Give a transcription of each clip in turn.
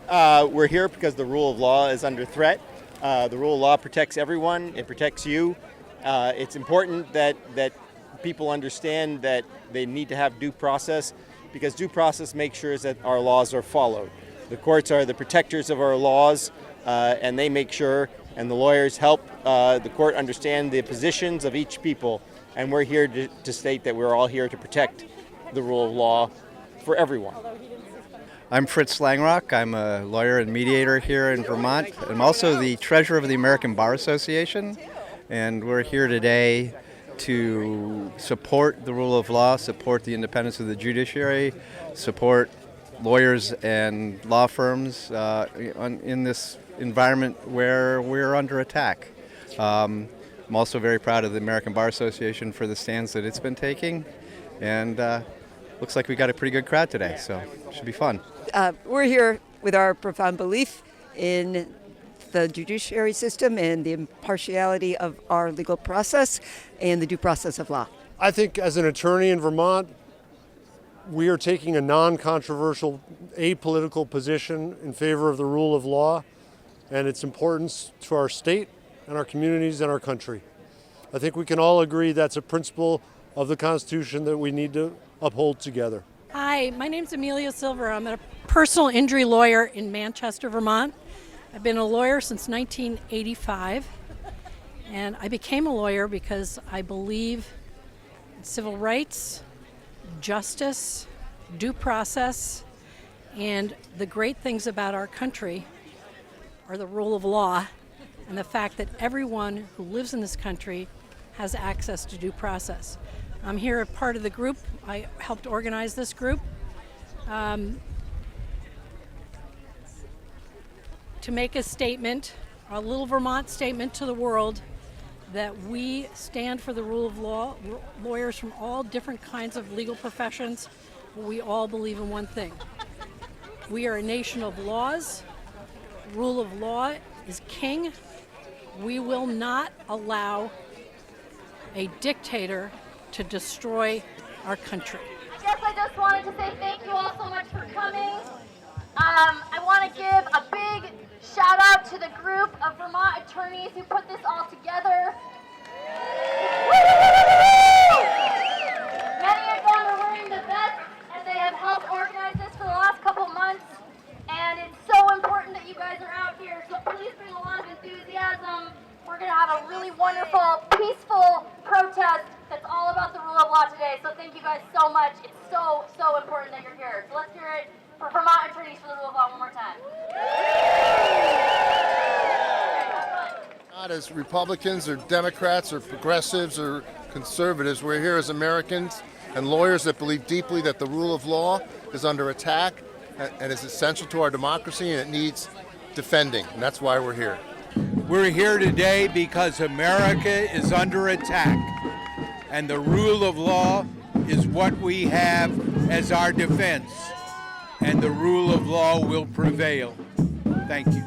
We're here because the rule of law is under threat. The rule of law protects everyone. It protects you. It's important that people understand that they need to have due process, because due process makes sure that our laws are followed. The courts are the protectors of our laws, and they make sure, and the lawyers help the court understand the positions of each people. And we're here to state that we're all here to protect the rule of law for everyone. I'm Fritz Langrock. I'm a lawyer and mediator here in Vermont. I'm also the treasurer of the American Bar Association, and we're here today to support the rule of law, support the independence of the judiciary, support lawyers and law firms in this environment where we're under attack. I'm also very proud of the American Bar Association for the stands that it's been taking, and looks like we got a pretty good crowd today, so it should be fun. We're here with our profound belief in the judiciary system and the impartiality of our legal process and the due process of law. I think as an attorney in Vermont, we are taking a non-controversial, apolitical position in favor of the rule of law and its importance to our state and our communities and our country. I think we can all agree that's a principle of the Constitution that we need to uphold together. Hi, my name's Amelia Silver. I'm a personal injury lawyer in Manchester, Vermont. I've been a lawyer since 1985, and I became a lawyer because I believe in civil rights, justice, due process, and the great things about our country are the rule of law and the fact that everyone who lives in this country has access to due process. I'm here as part of the group. I helped organize this group to make a statement, a little Vermont statement to the world that we stand for the rule of law, lawyers from all different kinds of legal professions, but we all believe in one thing. We are a nation of laws. Rule of law is king. We will not allow a dictator to destroy our country. I guess I just wanted to say thank you all so much for coming. I want to give a big shout out to the group of Vermont attorneys who put this all together. Many of them are wearing the vests, and they have helped organize this for the last couple months. And it's so important that you guys are out here, so please bring a lot of enthusiasm. We're going to have a really wonderful, peaceful protest that's all about the rule of law today. So thank you guys so much. It's so, so important that you're here. So let's hear it for Vermont attorneys for the rule of law one more time. Not as Republicans or Democrats or progressives or conservatives. We're here as Americans and lawyers that believe deeply that the rule of law is under attack and is essential to our democracy, and it needs defending. And that's why we're here. We're here today because America is under attack, and the rule of law is what we have as our defense, and the rule of law will prevail. Thank you.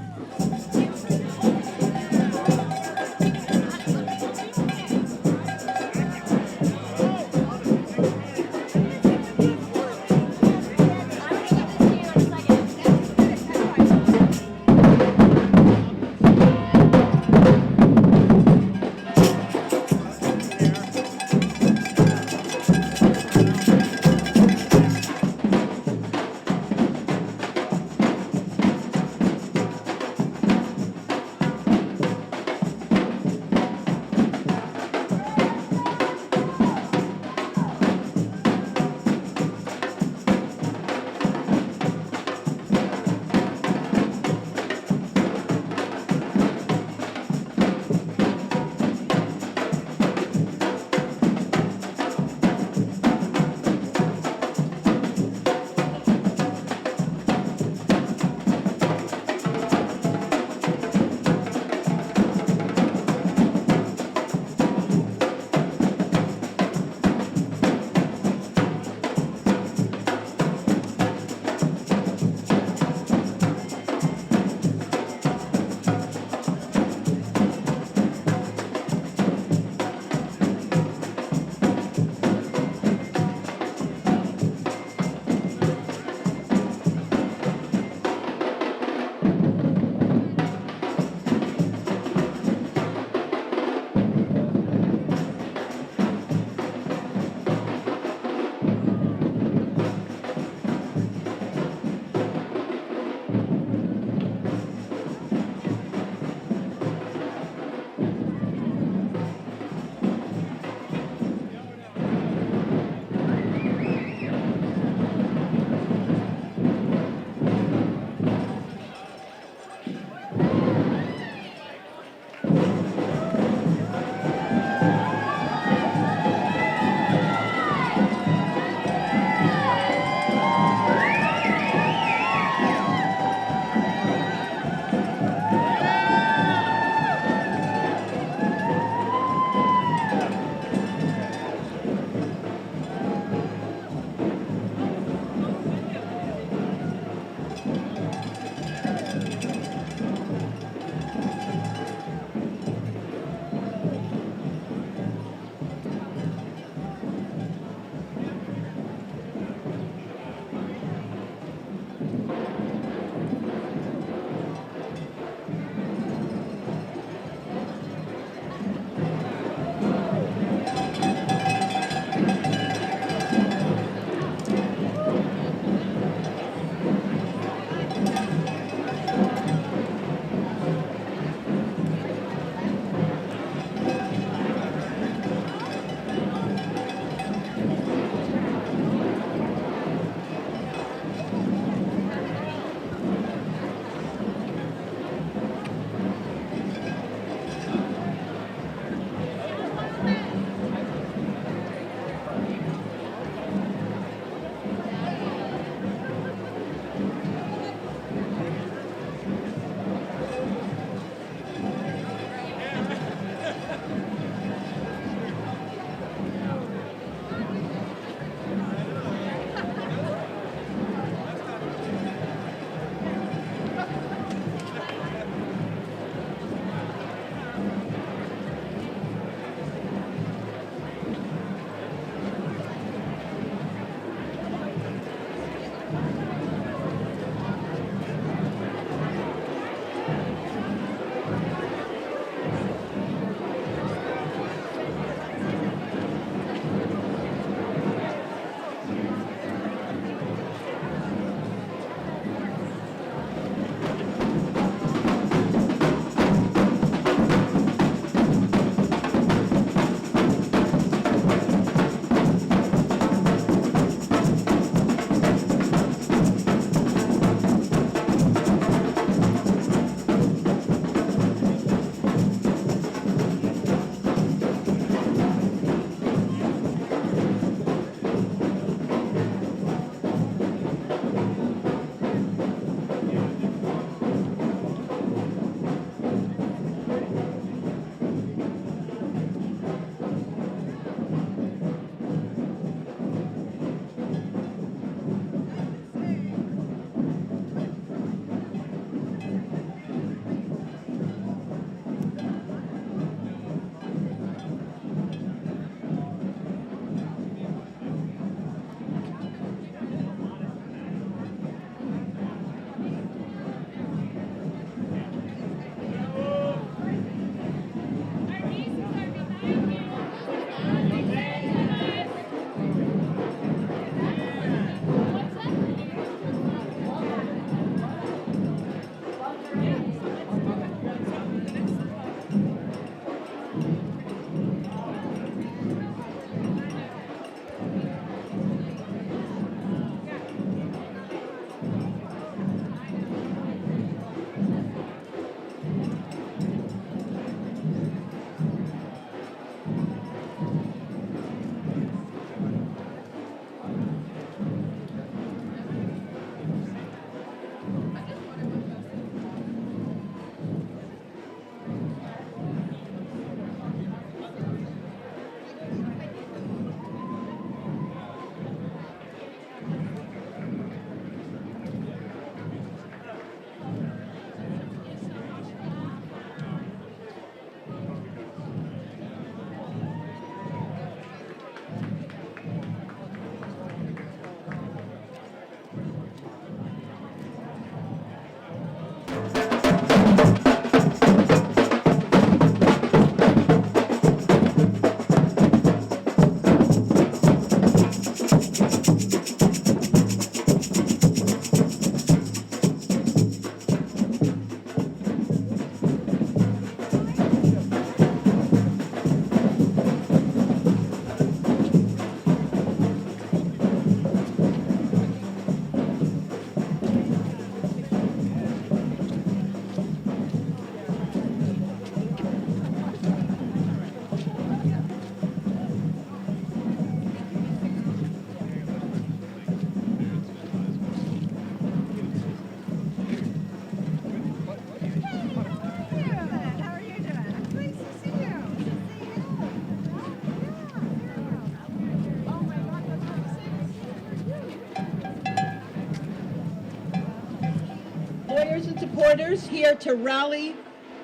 supporters here to rally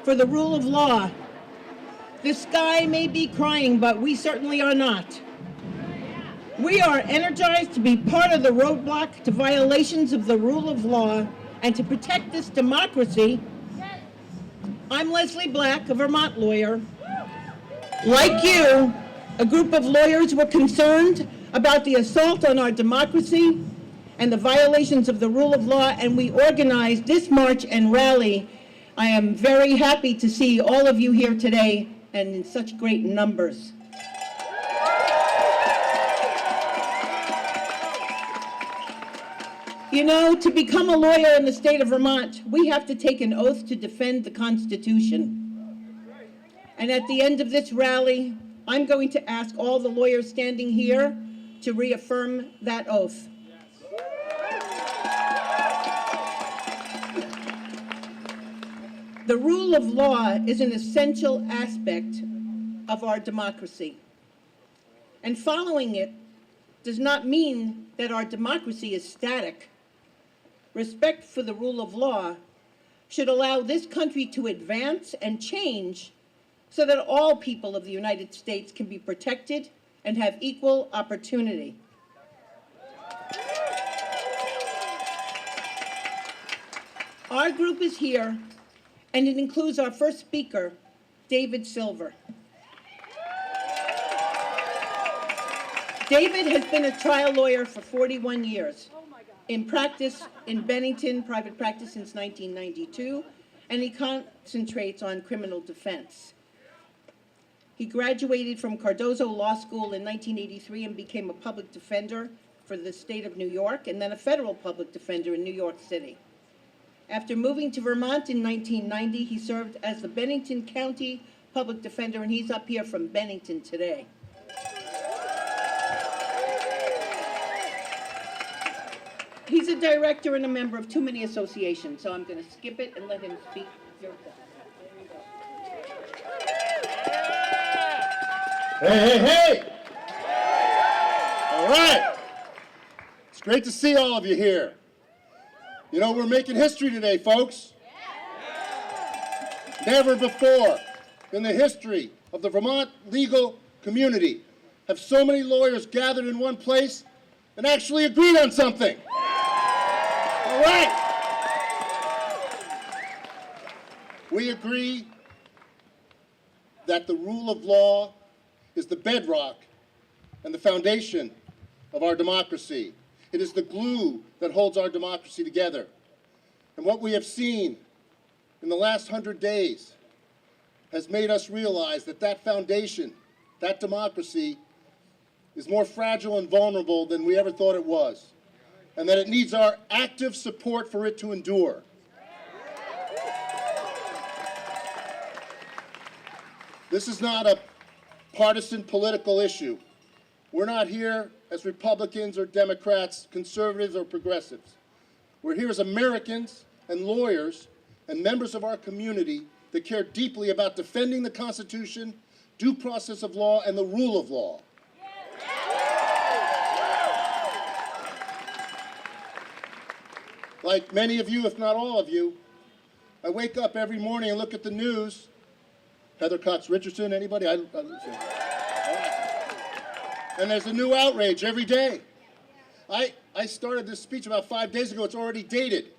for the rule of law. The sky may be crying, but we certainly are not. We are energized to be part of the roadblock to violations of the rule of law and to protect this democracy. I'm Leslie Black, a Vermont lawyer. Like you, a group of lawyers were concerned about the assault on our democracy and the violations of the rule of law, and we organized this march and rally. I am very happy to see all of you here today and in such great numbers. You know, to become a lawyer in the state of Vermont, we have to take an oath to defend the Constitution. And at the end of this rally, I'm going to ask all the lawyers standing here to reaffirm that oath. The rule of law is an essential aspect of our democracy. And following it does not mean that our democracy is static. Respect for the rule of law should allow this country to advance and change so that all people of the United States can be protected and have equal opportunity. Our group is here, and it includes our first speaker, David Silver. David has been a trial lawyer for 41 years. In practice in Bennington, private practice since 1992, and he concentrates on criminal defense. He graduated from Cardozo Law School in 1983 and became a public defender for the state of New York, and then a federal public defender in New York City. After moving to Vermont in 1990, he served as the Bennington County Public Defender, and he's up here from Bennington today. He's a director and a member of too many associations, so I'm going to skip it and let him speak. Hey, hey, hey! All right. It's great to see all of you here. You know, we're making history today, folks. Never before in the history of the Vermont legal community have so many lawyers gathered in one place and actually agreed on something. All right. We agree that the rule of law is the bedrock and the foundation of our democracy. It is the glue that holds our democracy together. And what we have seen in the last 100 days has made us realize that that foundation, that democracy, is more fragile and vulnerable than we ever thought it was, and that it needs our active support for it to endure. This is not a partisan political issue. We're not here as Republicans or Democrats, conservatives or progressives. We're here as Americans and lawyers and members of our community that care deeply about defending the Constitution, due process of law, and the rule of law. Like many of you, if not all of you, I wake up every morning and look at the news. Heather Cox Richardson, anybody? And there's a new outrage every day. I started this speech about 5 days ago. It's already dated.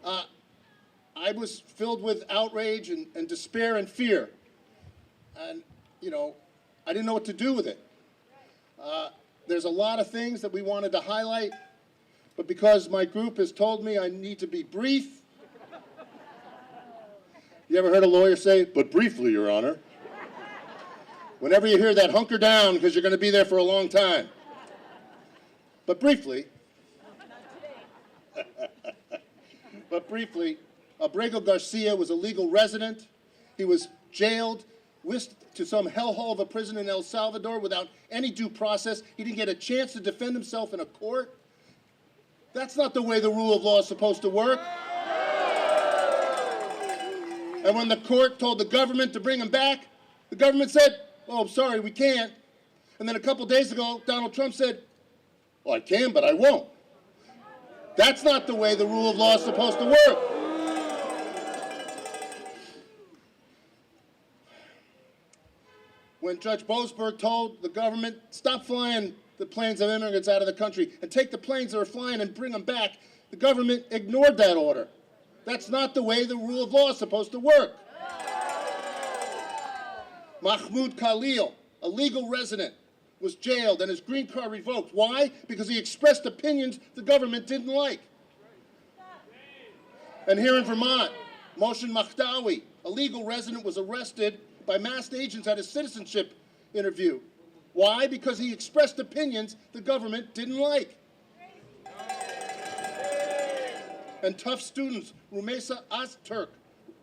I was filled with outrage and despair and fear. And, you know, I didn't know what to do with it. There's a lot of things that we wanted to highlight, but because my group has told me I need to be brief. You ever heard a lawyer say, "But briefly, Your Honor"? Whenever you hear that, hunker down because you're going to be there for a long time. But briefly, Abrego Garcia was a legal resident. He was jailed, whisked to some hellhole of a prison in El Salvador without any due process. He didn't get a chance to defend himself in a court. That's not the way the rule of law is supposed to work. And when the court told the government to bring him back, the government said, "Oh, I'm sorry, we can't." And then a couple days ago, Donald Trump said, "Well, I can, but I won't." That's not the way the rule of law is supposed to work. when Judge Boasberg told the government, stop flying the planes of immigrants out of the country and take the planes that are flying and bring them back, the government ignored that order. That's not the way the rule of law is supposed to work. Mahmoud Khalil, a legal resident, was jailed and his green card revoked. Why? Because he expressed opinions the government didn't like. And here in Vermont, Moshe Mahdawi, a legal resident, was arrested by masked agents at his citizenship interview. Why? Because he expressed opinions the government didn't like. And tough students, Rumesa Azturk,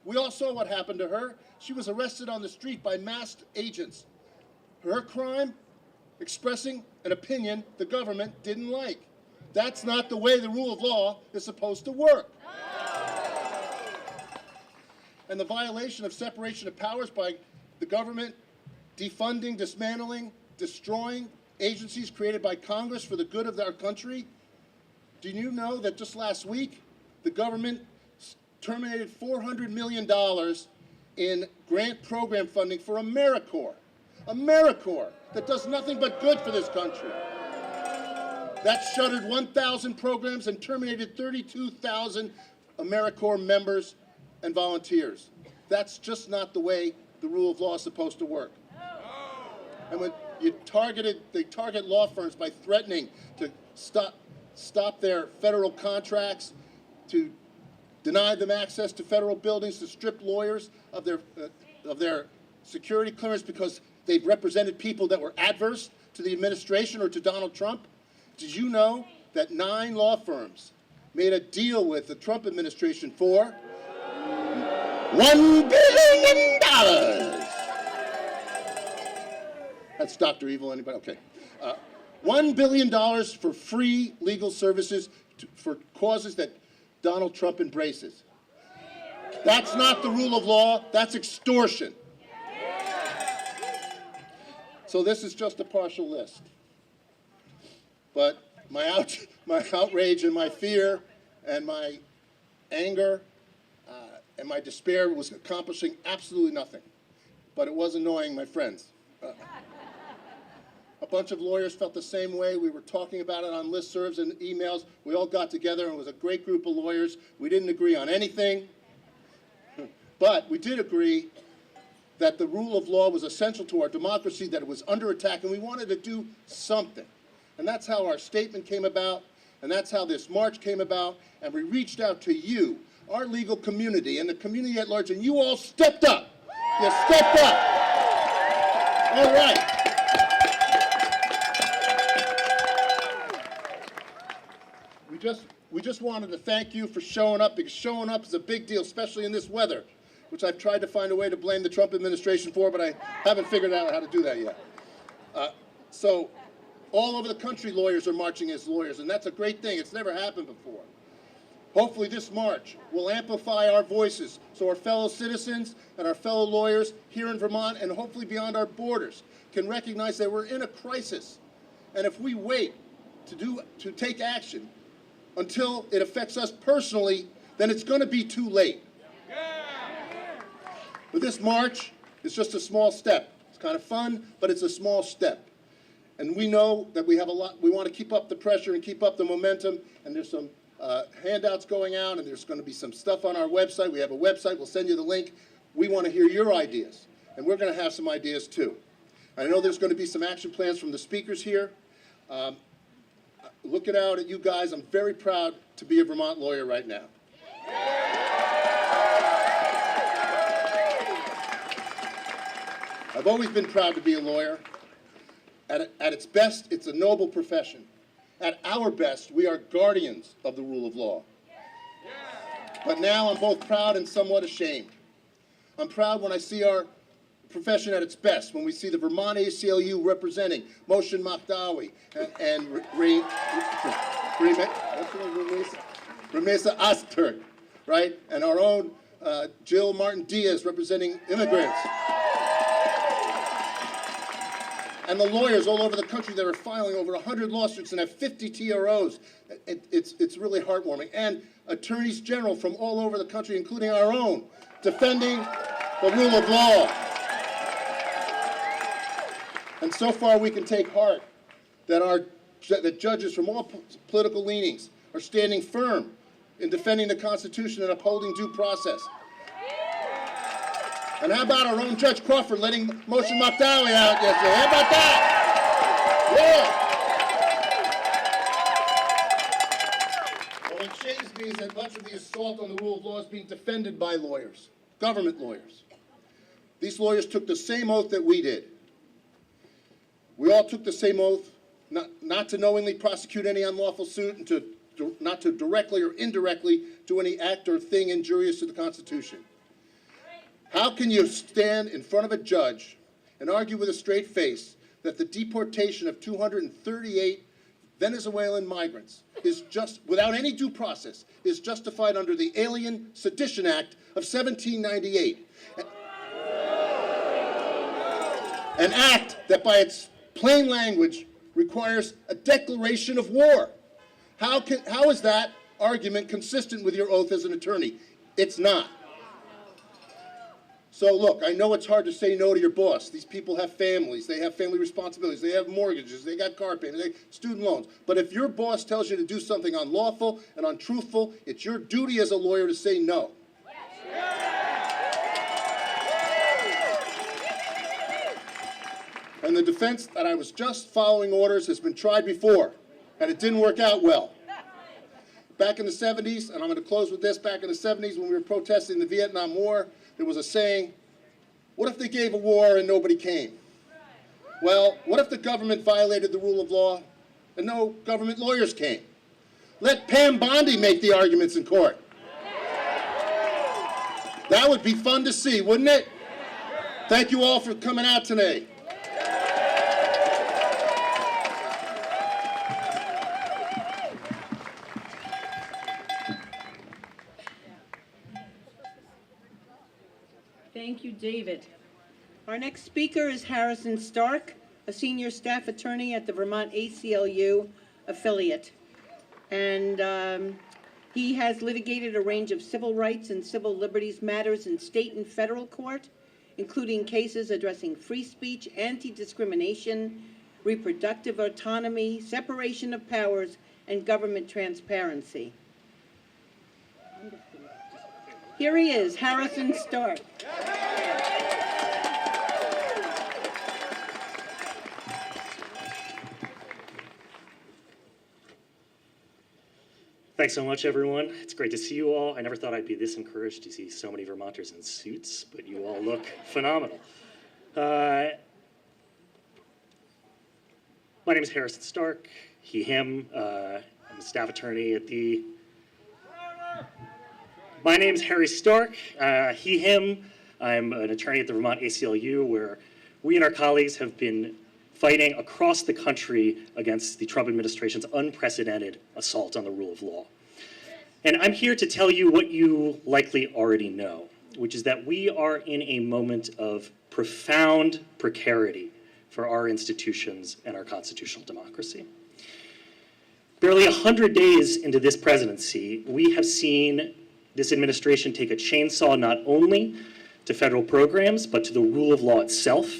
we all saw what happened to her. She was arrested on the street by masked agents. Her crime? Expressing an opinion the government didn't like. That's not the way the rule of law is supposed to work. And the violation of separation of powers by the government, defunding, dismantling, destroying agencies created by Congress for the good of our country. Do you know that just last week, the government terminated $400 million in grant program funding for AmeriCorps? AmeriCorps, that does nothing but good for this country. That shuttered 1,000 programs and terminated 32,000 AmeriCorps members and volunteers. That's just not the way the rule of law is supposed to work. And when they target law firms by threatening to stop their federal contracts, to deny them access to federal buildings, to strip lawyers of their security clearance because they've represented people that were adverse to the administration or to Donald Trump. Did you know that 9 law firms made a deal with the Trump administration for $1 billion? That's Dr. Evil, anybody? Okay. $1 billion for free legal services for causes that Donald Trump embraces. That's not the rule of law, that's extortion. So this is just a partial list. But my outrage and my fear and my anger and my despair was accomplishing absolutely nothing. But it was annoying my friends. A bunch of lawyers felt the same way. We were talking about it on listservs and emails. We all got together, and it was a great group of lawyers. We didn't agree on anything, but we did agree that the rule of law was essential to our democracy, that it was under attack, and we wanted to do something. And that's how our statement came about, and that's how this march came about, and we reached out to you, our legal community, and the community at large, and you all stepped up. You stepped up. All right. We just wanted to thank you for showing up, because showing up is a big deal, especially in this weather, which I've tried to find a way to blame the Trump administration for, but I haven't figured out how to do that yet. So all over the country, lawyers are marching as lawyers, and that's a great thing. It's never happened before. Hopefully this march will amplify our voices so our fellow citizens and our fellow lawyers here in Vermont and hopefully beyond our borders can recognize that we're in a crisis. And if we wait to take action until it affects us personally, then it's going to be too late. But this march is just a small step. It's kind of fun, but it's a small step. And we know that we have a lot. We want to keep up the pressure and keep up the momentum. And there's some handouts going out, and there's going to be some stuff on our website. We have a website. We'll send you the link. We want to hear your ideas, and we're going to have some ideas too. I know there's going to be some action plans from the speakers here. Looking out at you guys, I'm very proud to be a Vermont lawyer right now. I've always been proud to be a lawyer. At its best, it's a noble profession. At our best, we are guardians of the rule of law. But now I'm both proud and somewhat ashamed. I'm proud when I see our profession at its best, when we see the Vermont ACLU representing Moshe Mahdawi and Rumesa Azturk, right? And our own Jill Martin Diaz representing immigrants. And the lawyers all over the country that are filing over 100 lawsuits and have 50 TROs. It's really heartwarming. And attorneys general from all over the country, including our own, defending the rule of law. And so far we can take heart that judges from all political leanings are standing firm in defending the Constitution and upholding due process. And how about our own Judge Crawford letting Moshe Makdawi out yesterday? How about that? Yeah. Well, what shames me is that much of the assault on the rule of law is being defended by lawyers, government lawyers. These lawyers took the same oath that we did. We all took the same oath not to knowingly prosecute any unlawful suit and not to directly or indirectly do any act or thing injurious to the Constitution. How can you stand in front of a judge and argue with a straight face that the deportation of 238 Venezuelan migrants is just, without any due process, is justified under the Alien Sedition Act of 1798? An act that by its plain language requires a declaration of war. How is that argument consistent with your oath as an attorney? It's not. So look, I know it's hard to say no to your boss. These people have families, they have family responsibilities, they have mortgages, they got car payments, they have student loans. But if your boss tells you to do something unlawful and untruthful, it's your duty as a lawyer to say no. And the defense that I was just following orders has been tried before, and it didn't work out well. Back in the 70s, and I'm going to close with this, back in the 70s when we were protesting the Vietnam War, there was a saying, what if they gave a war and nobody came? Well, what if the government violated the rule of law and no government lawyers came? Let Pam Bondi make the arguments in court. That would be fun to see, wouldn't it? Thank you all for coming out today. Thank you, David. Our next speaker is Harrison Stark, a senior staff attorney at the Vermont ACLU affiliate. And he has litigated a range of civil rights and civil liberties matters in state and federal court, including cases addressing free speech, anti-discrimination, reproductive autonomy, separation of powers, and government transparency. Here he is, Harrison Stark. Thanks so much, everyone. It's great to see you all. I never thought I'd be this encouraged to see so many Vermonters in suits, but you all look phenomenal. My name is Harrison Stark, he, him. I'm a staff attorney at the... My name's Harry Stark, he, him. I'm an attorney at the Vermont ACLU, where we and our colleagues have been fighting across the country against the Trump administration's unprecedented assault on the rule of law. And I'm here to tell you what you likely already know, which is that we are in a moment of profound precarity for our institutions and our constitutional democracy. Barely 100 days into this presidency, we have seen this administration take a chainsaw not only to federal programs, but to the rule of law itself.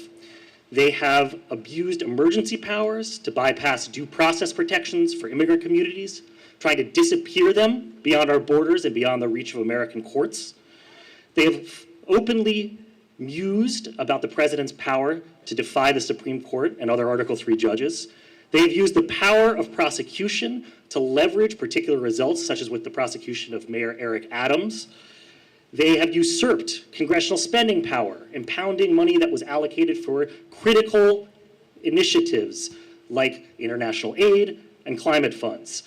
They have abused emergency powers to bypass due process protections for immigrant communities, trying to disappear them beyond our borders and beyond the reach of American courts. They have openly mused about the president's power to defy the Supreme Court and other Article III judges. They have used the power of prosecution to leverage particular results, such as with the prosecution of Mayor Eric Adams. They have usurped congressional spending power, impounding money that was allocated for critical initiatives like international aid and climate funds.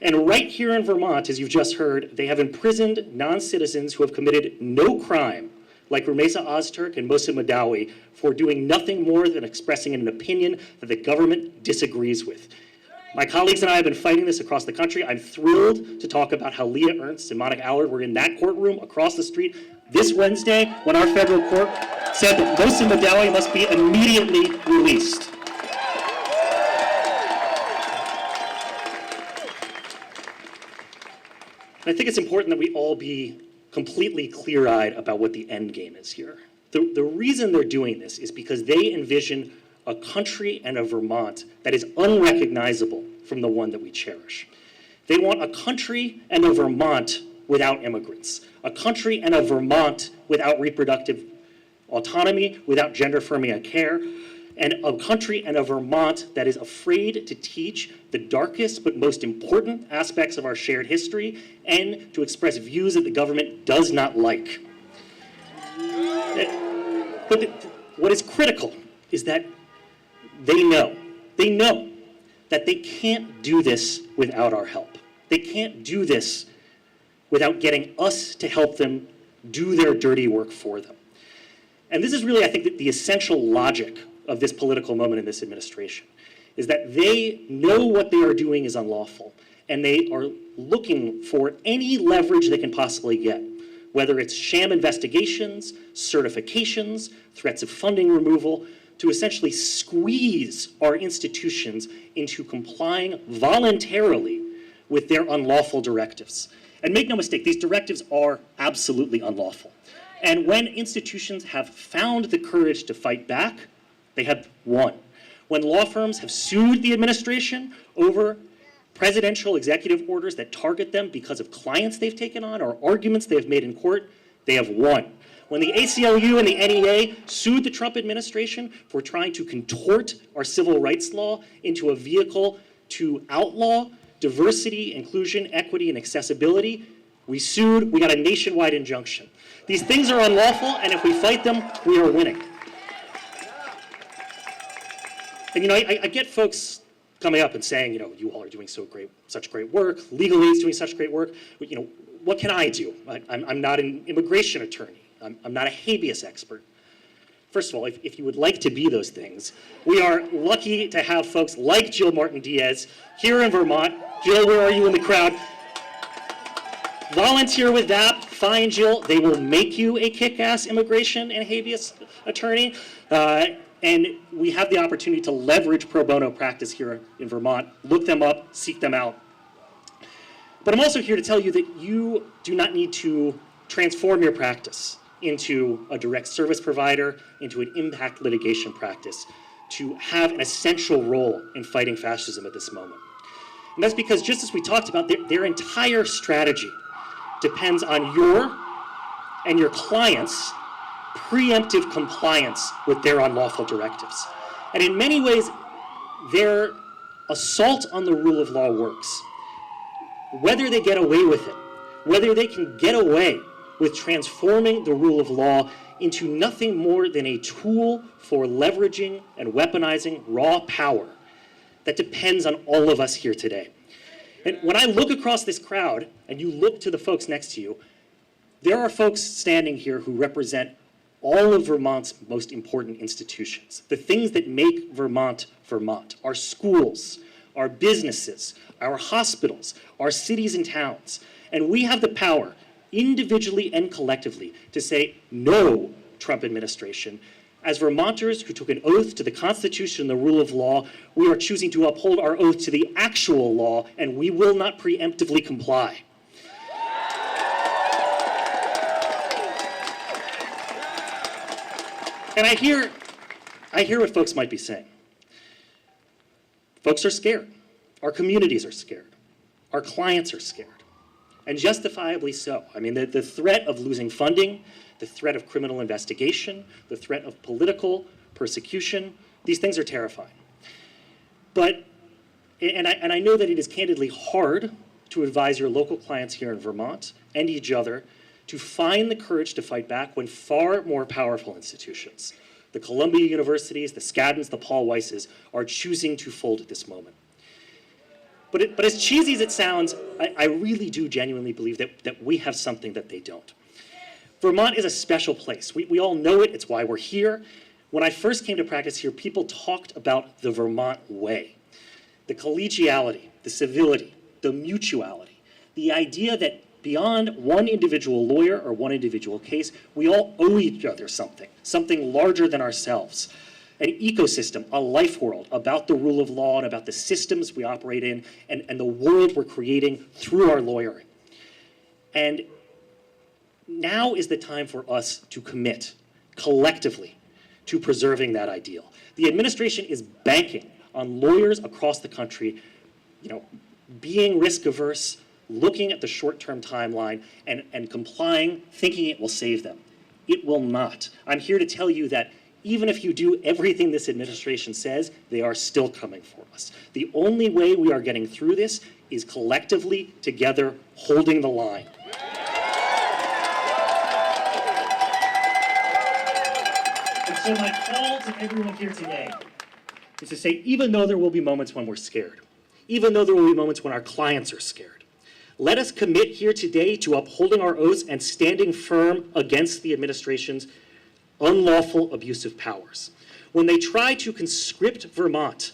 And right here in Vermont, as you've just heard, they have imprisoned non-citizens who have committed no crime, like Rumesa Ozturk and Mohsen Madawi, for doing nothing more than expressing an opinion that the government disagrees with. My colleagues and I have been fighting this across the country. I'm thrilled to talk about how Leah Ernst and Monica Allard were in that courtroom across the street this Wednesday when our federal court said that Mohsen Madawi must be immediately released. And I think it's important that we all be completely clear-eyed about what the end game is here. The reason they're doing this is because they envision a country and a Vermont that is unrecognizable from the one that we cherish. They want a country and a Vermont without immigrants, a country and a Vermont without reproductive autonomy, without gender-affirming care, and a country and a Vermont that is afraid to teach the darkest but most important aspects of our shared history and to express views that the government does not like. But what is critical is that they know that they can't do this without our help. They can't do this without getting us to help them do their dirty work for them. And this is really, I think, the essential logic of this political moment in this administration, is that they know what they are doing is unlawful, and they are looking for any leverage they can possibly get, whether it's sham investigations, certifications, threats of funding removal, to essentially squeeze our institutions into complying voluntarily with their unlawful directives. And make no mistake, these directives are absolutely unlawful. And when institutions have found the courage to fight back, they have won. When law firms have sued the administration over presidential executive orders that target them because of clients they've taken on or arguments they have made in court, they have won. When the ACLU and the NEA sued the Trump administration for trying to contort our civil rights law into a vehicle to outlaw diversity, inclusion, equity, and accessibility, we sued, we got a nationwide injunction. These things are unlawful, and if we fight them, we are winning. And I get folks coming up and saying, you all are doing such great work, Legal Aid's doing such great work. What can I do? I'm not an immigration attorney. I'm not a habeas expert. First of all, if you would like to be those things, we are lucky to have folks like Jill Martin-Diaz here in Vermont. Jill, where are you in the crowd? Volunteer with that. Find Jill. They will make you a kick-ass immigration and habeas attorney. And we have the opportunity to leverage pro bono practice here in Vermont. Look them up, seek them out. But I'm also here to tell you that you do not need to transform your practice into a direct service provider, into an impact litigation practice, to have an essential role in fighting fascism at this moment. And that's because, just as we talked about, their entire strategy depends on your and your clients' preemptive compliance with their unlawful directives. And in many ways, their assault on the rule of law works. Whether they get away with it, whether they can get away with transforming the rule of law into nothing more than a tool for leveraging and weaponizing raw power, that depends on all of us here today. And when I look across this crowd, and you look to the folks next to you, there are folks standing here who represent all of Vermont's most important institutions, the things that make Vermont, Vermont, our schools, our businesses, our hospitals, our cities and towns. And we have the power, individually and collectively, to say, no, Trump administration. As Vermonters who took an oath to the Constitution and the rule of law, we are choosing to uphold our oath to the actual law, and we will not preemptively comply. And I hear what folks might be saying. Folks are scared. Our communities are scared. Our clients are scared. And justifiably so. I mean, the threat of losing funding, the threat of criminal investigation, the threat of political persecution, these things are terrifying. But, and I know that it is candidly hard to advise your local clients here in Vermont and each other to find the courage to fight back when far more powerful institutions, the Columbia Universities, the Skaddens, the Paul Weisses, are choosing to fold at this moment. But as cheesy as it sounds, I really do genuinely believe that we have something that they don't. Vermont is a special place. We all know it. It's why we're here. When I first came to practice here, people talked about the Vermont way, the collegiality, the civility, the mutuality, the idea that beyond one individual lawyer or one individual case, we all owe each other something larger than ourselves. An ecosystem, a life world about the rule of law and about the systems we operate in and the world we're creating through our lawyering. And now is the time for us to commit collectively to preserving that ideal. The administration is banking on lawyers across the country, being risk averse, looking at the short-term timeline and complying, thinking it will save them. It will not. I'm here to tell you that even if you do everything this administration says, they are still coming for us. The only way we are getting through this is collectively, together, holding the line. And so my call to everyone here today is to say, even though there will be moments when we're scared, even though there will be moments when our clients are scared, let us commit here today to upholding our oaths and standing firm against the administration's unlawful abuse of powers. When they try to conscript Vermont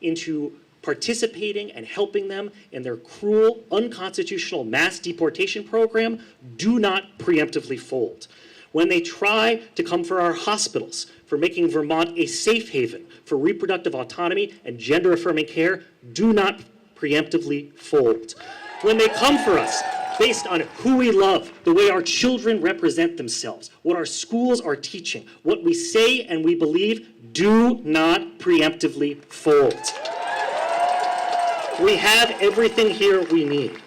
into participating and helping them in their cruel, unconstitutional mass deportation program, do not preemptively fold. When they try to come for our hospitals, for making Vermont a safe haven for reproductive autonomy and gender-affirming care, do not preemptively fold. When they come for us based on who we love, the way our children represent themselves, what our schools are teaching, what we say and we believe, do not preemptively fold. We have everything here we need.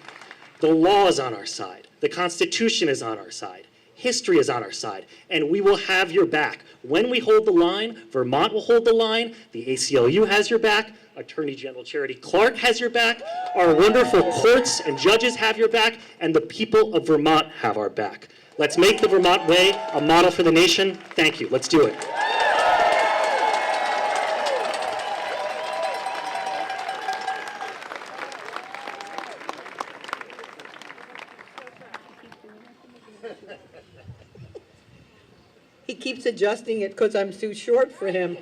The law is on our side. The Constitution is on our side. History is on our side, and we will have your back. When we hold the line, Vermont will hold the line, the ACLU has your back, Attorney General Charity Clark has your back, our wonderful courts and judges have your back, and the people of Vermont have our back. Let's make the Vermont way a model for the nation. Thank you. Let's do it. He keeps adjusting it because I'm too short for him.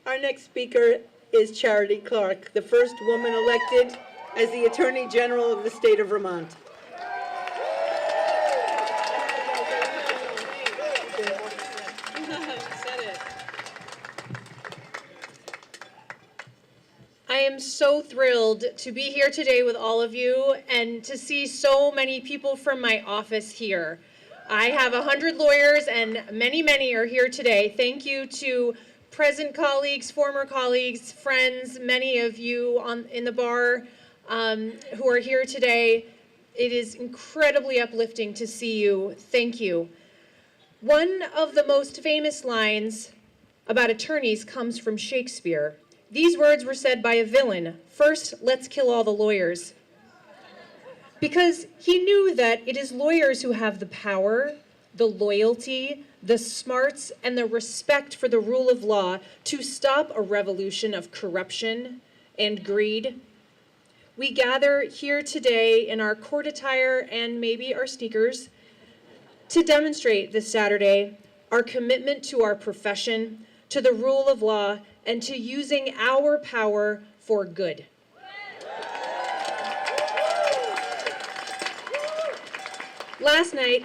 Our next speaker is Charity Clark, the first woman elected as the Attorney General of the state of Vermont. I am so thrilled to be here today with all of you and to see so many people from my office here. I have 100 lawyers and many are here today. Thank you to present colleagues, former colleagues, friends, many of you in the bar who are here today. It is incredibly uplifting to see you. Thank you. One of the most famous lines about attorneys comes from Shakespeare. These words were said by a villain. First, let's kill all the lawyers. Because he knew that it is lawyers who have the power, the loyalty, the smarts, and the respect for the rule of law to stop a revolution of corruption and greed. We gather here today in our court attire and maybe our sneakers to demonstrate this Saturday our commitment to our profession, to the rule of law, and to using our power for good. Last night,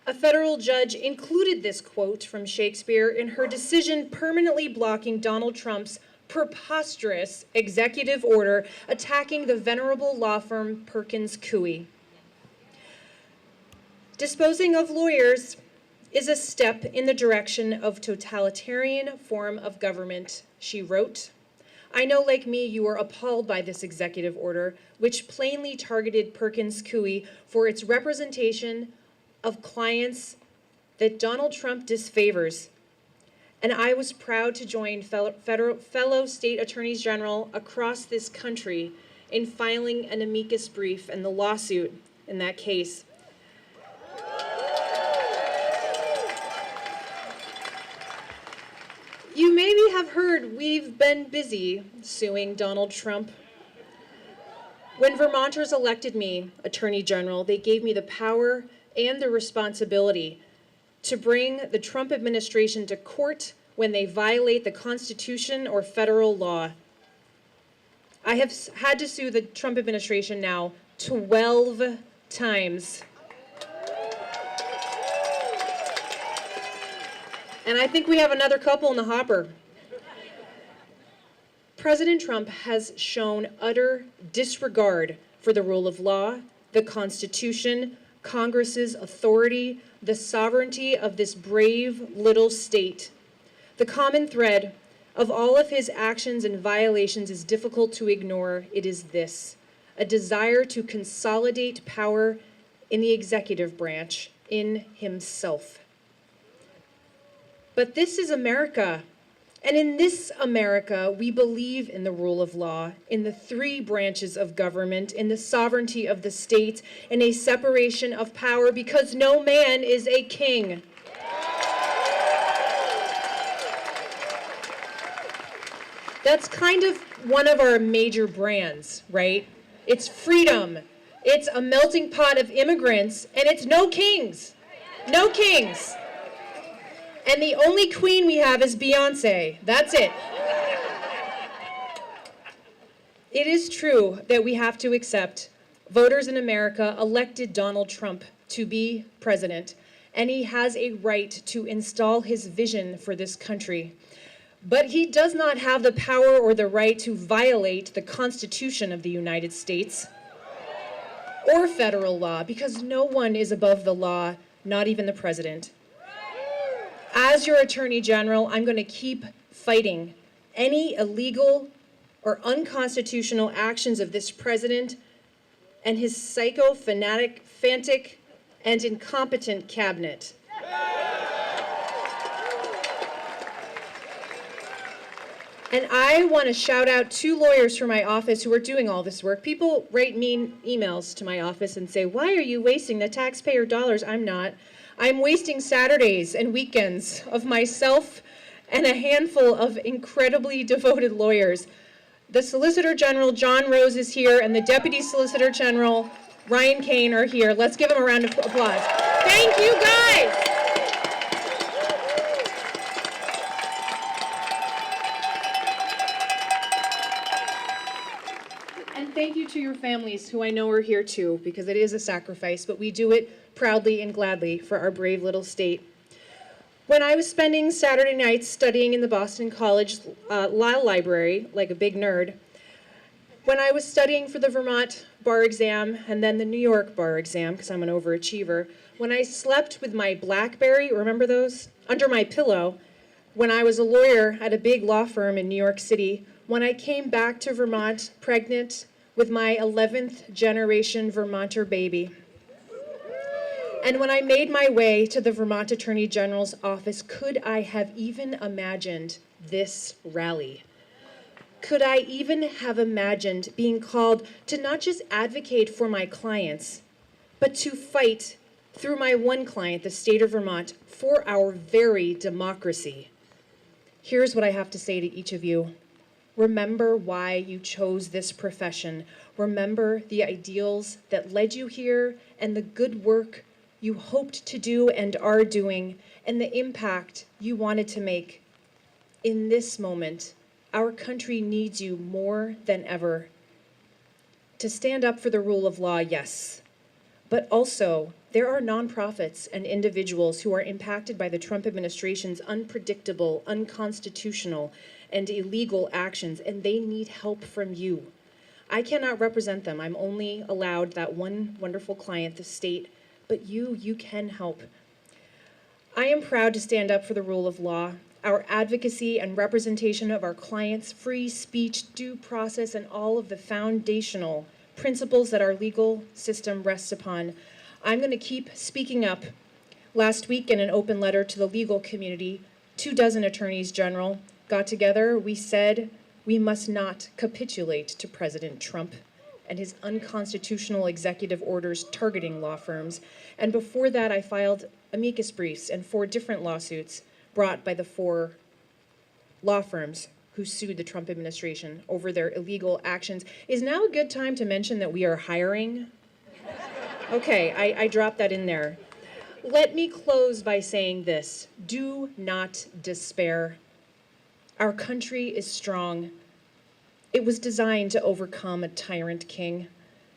a federal judge included this quote from Shakespeare in her decision permanently blocking Donald Trump's preposterous executive order attacking the venerable law firm Perkins Coie. Disposing of lawyers is a step in the direction of totalitarian form of government, she wrote. I know, like me, you were appalled by this executive order, which plainly targeted Perkins Coie for its representation of clients that Donald Trump disfavors. And I was proud to join fellow state attorneys general across this country in filing an amicus brief in the lawsuit in that case. You maybe have heard we've been busy suing Donald Trump. When Vermonters elected me Attorney General, they gave me the power and the responsibility to bring the Trump administration to court when they violate the Constitution or federal law. I have had to sue the Trump administration now 12 times. And I think we have another couple in the hopper. President Trump has shown utter disregard for the rule of law, the Constitution, Congress's authority, the sovereignty of this brave little state. The common thread of all of his actions and violations is difficult to ignore. It is this: a desire to consolidate power in the executive branch, in himself. But this is America. And in this America, we believe in the rule of law, in the three branches of government, in the sovereignty of the state, in a separation of power, because no man is a king. That's kind of one of our major brands, right? It's freedom. It's a melting pot of immigrants, and it's no kings. No kings. And the only queen we have is Beyonce. That's it. It is true that we have to accept voters in America elected Donald Trump to be president, and he has a right to install his vision for this country. But he does not have the power or the right to violate the Constitution of the United States or federal law, because no one is above the law, not even the president. As your Attorney General, I'm going to keep fighting any illegal or unconstitutional actions of this president and his psycho-fanatic, and incompetent cabinet. And I want to shout out 2 lawyers from my office who are doing all this work. People write mean emails to my office and say, "Why are you wasting the taxpayer dollars?" I'm not. I'm wasting Saturdays and weekends of myself and a handful of incredibly devoted lawyers. The Solicitor General, John Rose, is here, and the Deputy Solicitor General, Ryan Kane, are here. Let's give them a round of applause. Thank you, guys. And thank you to your families, who I know are here too, because it is a sacrifice, but we do it proudly and gladly for our brave little state. When I was spending Saturday nights studying in the Boston College law library, like a big nerd, when I was studying for the Vermont bar exam and then the New York bar exam, because I'm an overachiever, when I slept with my BlackBerry, remember those, under my pillow, when I was a lawyer at a big law firm in New York City, when I came back to Vermont pregnant with my 11th generation Vermonter baby, and when I made my way to the Vermont Attorney General's office, could I have even imagined this rally? Could I even have imagined being called to not just advocate for my clients, but to fight through my one client, the state of Vermont, for our very democracy? Here's what I have to say to each of you. Remember why you chose this profession. Remember the ideals that led you here and the good work you hoped to do and are doing, and the impact you wanted to make. In this moment, our country needs you more than ever. To stand up for the rule of law, yes, but also there are nonprofits and individuals who are impacted by the Trump administration's unpredictable, unconstitutional, and illegal actions, and they need help from you. I cannot represent them. I'm only allowed that one wonderful client, the state, but you can help. I am proud to stand up for the rule of law, our advocacy and representation of our clients, free speech, due process, and all of the foundational principles that our legal system rests upon. I'm going to keep speaking up. Last week, in an open letter to the legal community, 24 attorneys general got together. We said we must not capitulate to President Trump and his unconstitutional executive orders targeting law firms. And before that, I filed amicus briefs and 4 different lawsuits brought by the 4 law firms who sued the Trump administration over their illegal actions. Is now a good time to mention that we are hiring? Okay, I dropped that in there. Let me close by saying this: do not despair. Our country is strong. It was designed to overcome a tyrant king.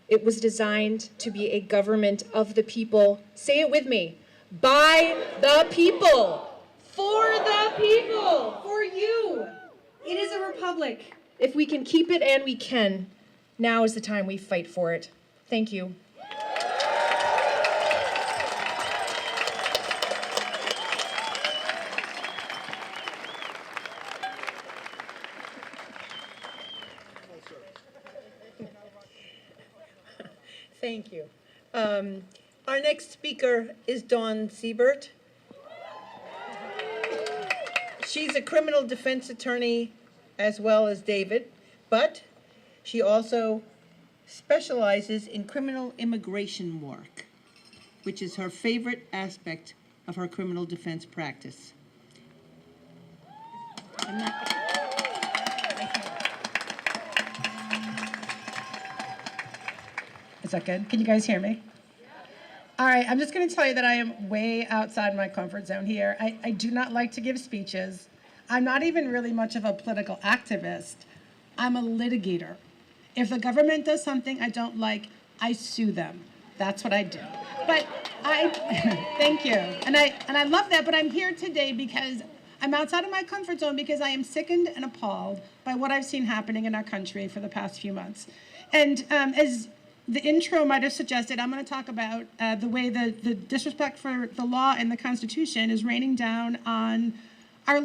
It was designed to be a government of the people. Say it with me. By the people. For the people. For you. It is a republic. If we can keep it, and we can, now is the time we fight for it. Thank you. Thank you. Our next speaker is Dawn Siebert. She's a criminal defense attorney as well as David, but she also specializes in criminal immigration work, which is her favorite aspect of her criminal defense practice. Is that good? Can you guys hear me? All right, I'm just going to tell you that I am way outside my comfort zone here. I do not like to give speeches. I'm not even really much of a political activist. I'm a litigator. If the government does something I don't like, I sue them. That's what I do. But thank you. And I love that, but I'm here today because I'm outside of my comfort zone because I am sickened and appalled by what I've seen happening in our country for the past few months. And as the intro might have suggested, I'm going to talk about the way the disrespect for the law and the Constitution is raining down on our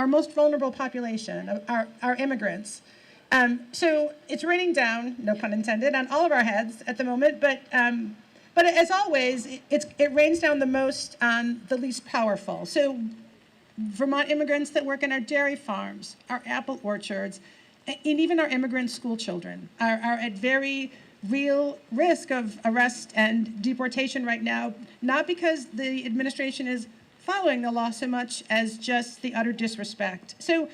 most vulnerable population, our immigrants. So it's raining down, no pun intended, on all of our heads at the moment. But as always, it rains down the most on the least powerful. So Vermont immigrants that work in our dairy farms, our apple orchards, and even our immigrant school children are at very real risk of arrest and deportation right now, not because the administration is following the law so much as just the utter disrespect. So,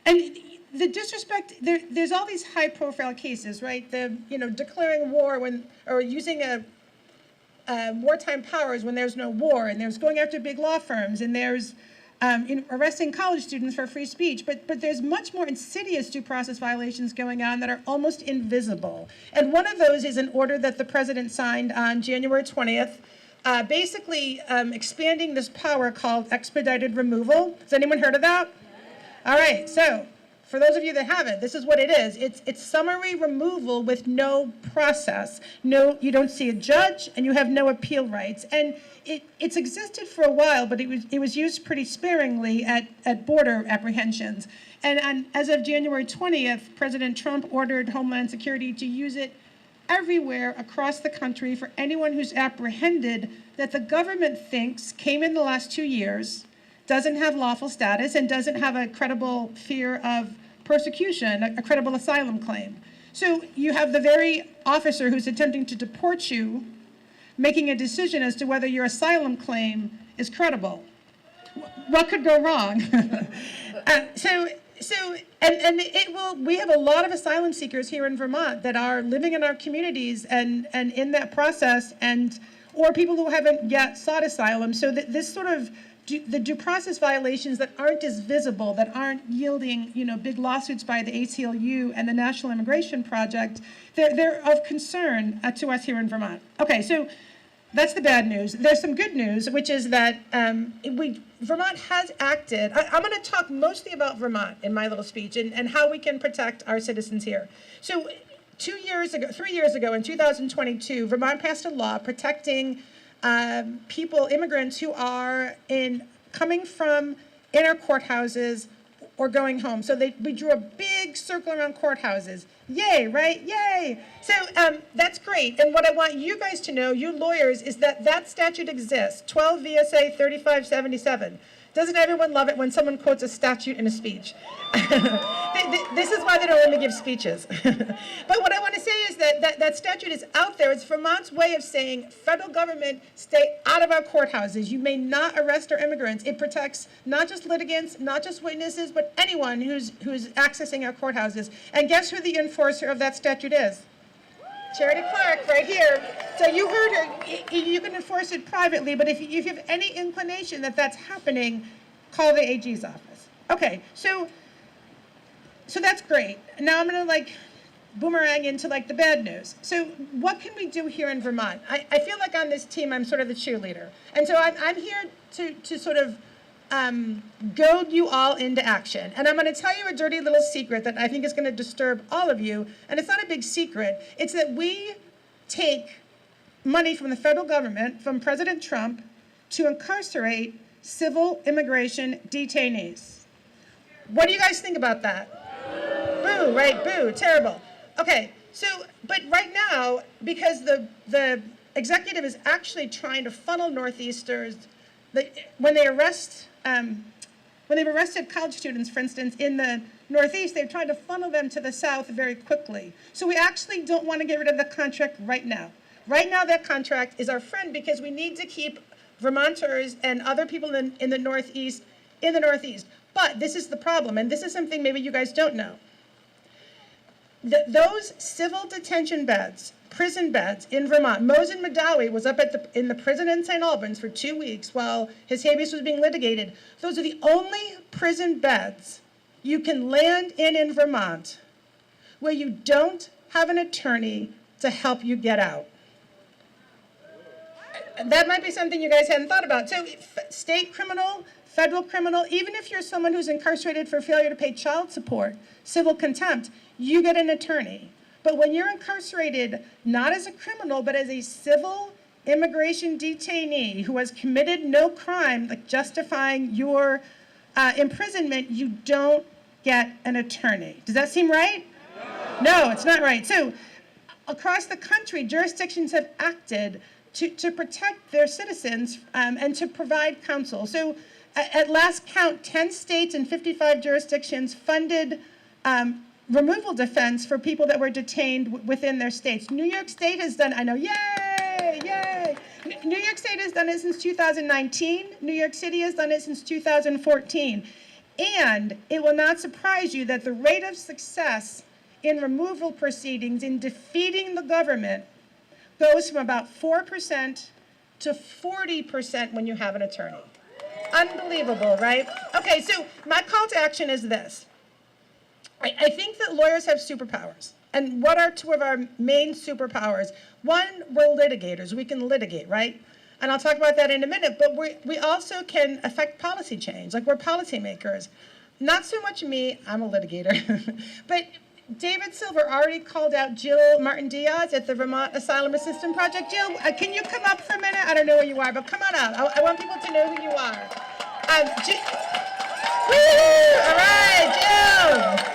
and the disrespect, there's all these high-profile cases, right? Declaring war or using wartime powers when there's no war, and there's going after big law firms, and there's arresting college students for free speech, but there's much more insidious due process violations going on that are almost invisible. And one of those is an order that the president signed on January 20th, basically expanding this power called expedited removal. Has anyone heard of that? All right, so for those of you that haven't, this is what it is. It's summary removal with no process. No, you don't see a judge, and you have no appeal rights. And it's existed for a while, but it was used pretty sparingly at border apprehensions. And as of January 20th, President Trump ordered Homeland Security to use it everywhere across the country for anyone who's apprehended that the government thinks came in the last 2 years, doesn't have lawful status, and doesn't have a credible fear of persecution, a credible asylum claim. So you have the very officer who's attempting to deport you making a decision as to whether your asylum claim is credible. What could go wrong? We have a lot of asylum seekers here in Vermont that are living in our communities and in that process, or people who haven't yet sought asylum. So this sort of the due process violations that aren't as visible, that aren't yielding, big lawsuits by the ACLU and the National Immigration Project, they're of concern to us here in Vermont. Okay, so that's the bad news. There's some good news, which is that Vermont has acted. I'm going to talk mostly about Vermont in my little speech and how we can protect our citizens here. So 3 years ago, in 2022, Vermont passed a law protecting immigrants who are coming from inner courthouses or going home. So we drew a big circle around courthouses. Yay, right? Yay! So that's great. And what I want you guys to know, you lawyers, is that statute exists, 12 VSA 3577. Doesn't everyone love it when someone quotes a statute in a speech? This is why they don't let me give speeches. But what I want to say is that statute is out there. It's Vermont's way of saying, federal government, stay out of our courthouses. You may not arrest our immigrants. It protects not just litigants, not just witnesses, but anyone who's accessing our courthouses. And guess who the enforcer of that statute is? Charity Clark, right here. So you heard her. You can enforce it privately, but if you have any inclination that that's happening, call the AG's office. Okay, so that's great. Now I'm going to boomerang into the bad news. So what can we do here in Vermont? I feel like on this team I'm sort of the cheerleader, and so I'm here to sort of goad you all into action. And I'm going to tell you a dirty little secret that I think is going to disturb all of you. And it's not a big secret. It's that we take money from the federal government, from President Trump, to incarcerate civil immigration detainees. What do you guys think about that? Boo, right? Boo, terrible. Okay, So, but right now, because the executive is actually trying to funnel Northeasters, when they've arrested college students, for instance, in the Northeast, they've tried to funnel them to the South very quickly. So we actually don't want to get rid of the contract right now. Right now, that contract is our friend because we need to keep Vermonters and other people in the Northeast in the Northeast. But this is the problem, and this is something maybe you guys don't know. Those civil detention beds, prison beds in Vermont, Mosen Madawi was up in the prison in St. Albans for 2 weeks while his habeas was being litigated. Those are the only prison beds you can land in Vermont where you don't have an attorney to help you get out. That might be something you guys hadn't thought about. So state criminal, federal criminal, even if you're someone who's incarcerated for failure to pay child support, civil contempt, you get an attorney. But when you're incarcerated, not as a criminal, but as a civil immigration detainee who has committed no crime, like justifying your imprisonment, you don't get an attorney. Does that seem right? No, it's not right. So across the country, jurisdictions have acted to protect their citizens and to provide counsel. So at last count, 10 states and 55 jurisdictions funded removal defense for people that were detained within their states. New York State has done, I know, yay, yay. New York State has done it since 2019. New York City has done it since 2014. And it will not surprise you that the rate of success in removal proceedings, in defeating the government, goes from about 4% to 40% when you have an attorney. Unbelievable, right? Okay, so my call to action is this. I think that lawyers have superpowers. And what are two of our main superpowers? One, we're litigators. We can litigate, right? And I'll talk about that in a minute. But we also can affect policy change. Like, we're policymakers. Not so much me. I'm a litigator. But David Silver already called out Jill Martin-Diaz at the Vermont Asylum Assistance Project. Jill, can you come up for a minute? I don't know where you are, but come on up. I want people to know who you are. Woo! All right, Jill.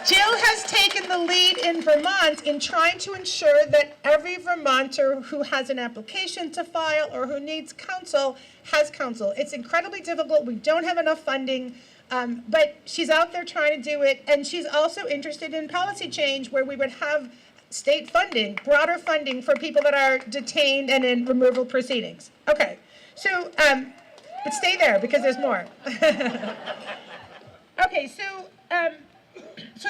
Jill has taken the lead in Vermont in trying to ensure that every Vermonter who has an application to file or who needs counsel has counsel. It's incredibly difficult. We don't have enough funding, but she's out there trying to do it, and she's also interested in policy change where we would have state funding, broader funding for people that are detained and in removal proceedings. Okay, so, but stay there because there's more. Okay, so